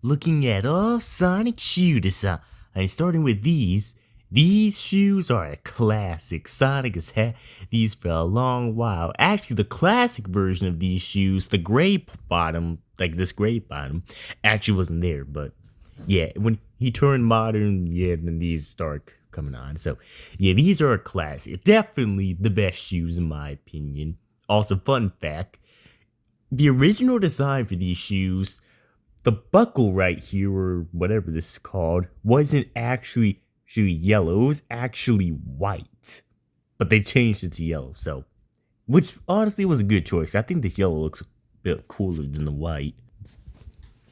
Looking at all Sonic shoes, and starting with these shoes are a classic. Sonic has had these for a long while. Actually, the classic version of these shoes, the gray bottom, like this gray bottom, actually wasn't there. But yeah, when he turned modern, yeah, then these start coming on. So yeah, these are a classic. Definitely the best shoes in my opinion. Also, fun fact: the original design for these shoes, the buckle right here, or whatever this is called, wasn't actually yellow. It was actually white. But they changed it to yellow, so which honestly was a good choice. I think this yellow looks a bit cooler than the white.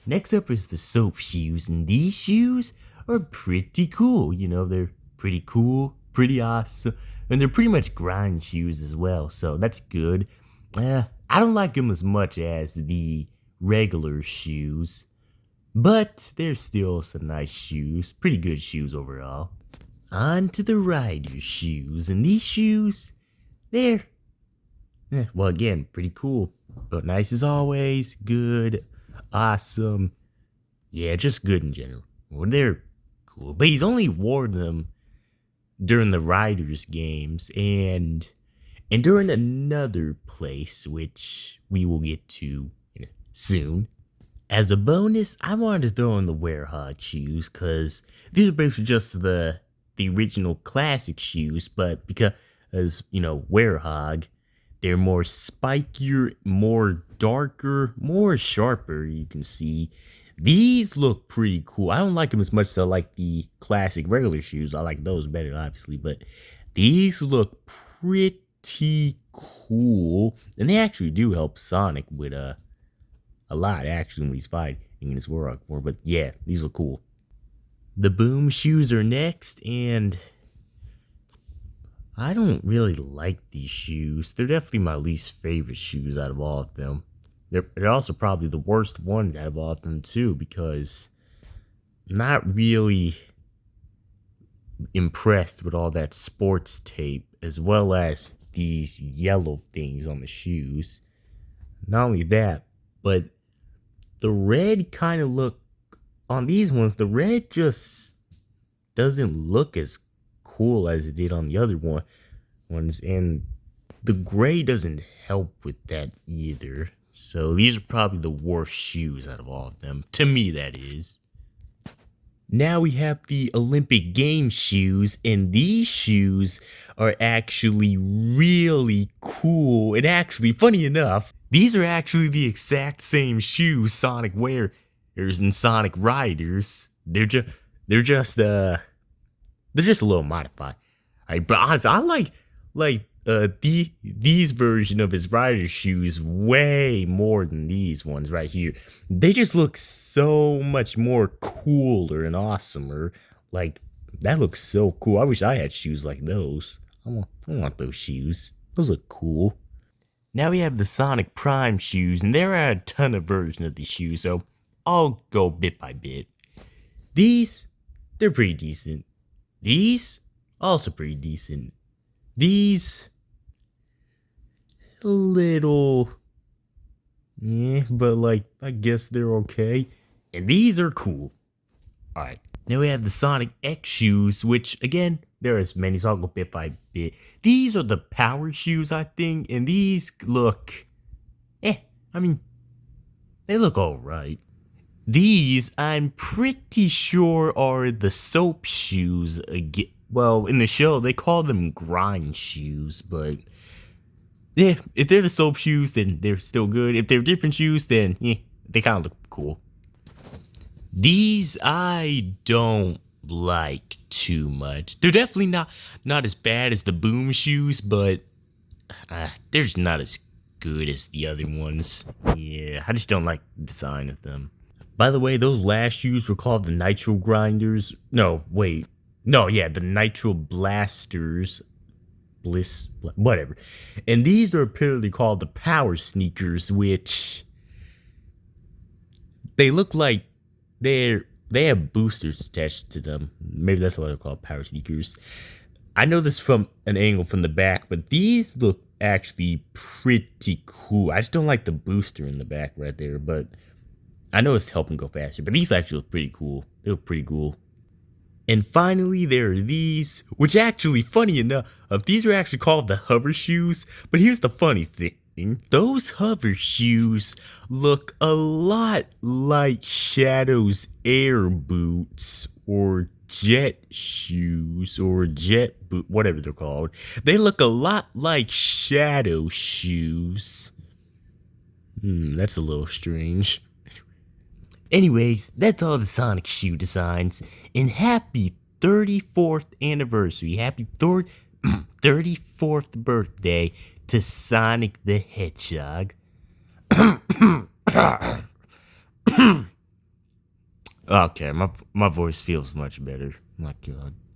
Next up is the soap shoes, and these shoes are pretty cool. You know, they're pretty cool, pretty awesome, and they're pretty much grind shoes as well, so that's good. I don't like them as much as the regular shoes, but they're still some nice shoes, pretty good shoes overall. On to the rider shoes, and these shoes, they're, well, again, pretty cool, but nice as always, good, awesome, yeah, just good in general. Well, they're cool, but he's only wore them during the Riders games and during another place, which we will get to soon. As a bonus, I wanted to throw in the Werehog shoes because these are basically just the original classic shoes, but because Werehog, they're more spikier, more darker, more sharper. You can see these look pretty cool. I don't like them as much as I like the classic regular shoes. I like those better, obviously, but these look pretty cool, and they actually do help Sonic with a lot actually when he's fighting in his Warrock form. But yeah, these look cool. The Boom shoes are next, and I don't really like these shoes. They're definitely my least favorite shoes out of all of them. They're also probably the worst ones out of all of them too, because I'm not really impressed with all that sports tape as well as these yellow things on the shoes. Not only that, but the red kind of look on these ones, the red just doesn't look as cool as it did on the other ones, and the gray doesn't help with that either. So these are probably the worst shoes out of all of them. To me, that is. Now we have the Olympic Games shoes, and these shoes are actually really cool. And actually, funny enough, these are actually the exact same shoes Sonic wears in Sonic Riders. They're just a little modified. But honestly, I like these version of his rider shoes way more than these ones right here. They just look so much more cooler and awesomer. Like, that looks so cool. I wish I had shoes like those. I want those shoes. Those look cool. Now we have the Sonic Prime shoes, and there are a ton of versions of these shoes, so I'll go bit by bit. These, they're pretty decent. These, also pretty decent. These, a little, yeah, but like, I guess they're okay. And these are cool. Alright, now we have the Sonic X shoes, which, again, there are as many, so I'll go bit by bit. These are the power shoes, I think, and these look, I mean, they look alright. These, I'm pretty sure, are the soap shoes again. Well, in the show, they call them grind shoes, but yeah, if they're the soap shoes, then they're still good. If they're different shoes, then yeah, they kind of look cool. These I don't like too much. They're definitely not as bad as the Boom shoes, but they're just not as good as the other ones. Yeah, I just don't like the design of them. By the way, those last shoes were called the Nitro Grinders. No, wait. No, yeah, the Nitro Blasters. Whatever. And these are apparently called the Power Sneakers, which they look like they have boosters attached to them. Maybe that's why they're called Power Sneakers. I know this from an angle from the back, but these look actually pretty cool. I just don't like the booster in the back right there, but I know it's helping go faster, but these actually look pretty cool. They look pretty cool. And finally, there are these, which actually, funny enough, these are actually called the hover shoes. But here's the funny thing. Those hover shoes look a lot like Shadow's air boots or jet shoes or jet boot, whatever they're called. They look a lot like Shadow shoes. That's a little strange. Anyways, that's all the Sonic shoe designs. And happy 34th anniversary. Happy 34th birthday to Sonic the Hedgehog. Okay, my voice feels much better. My God.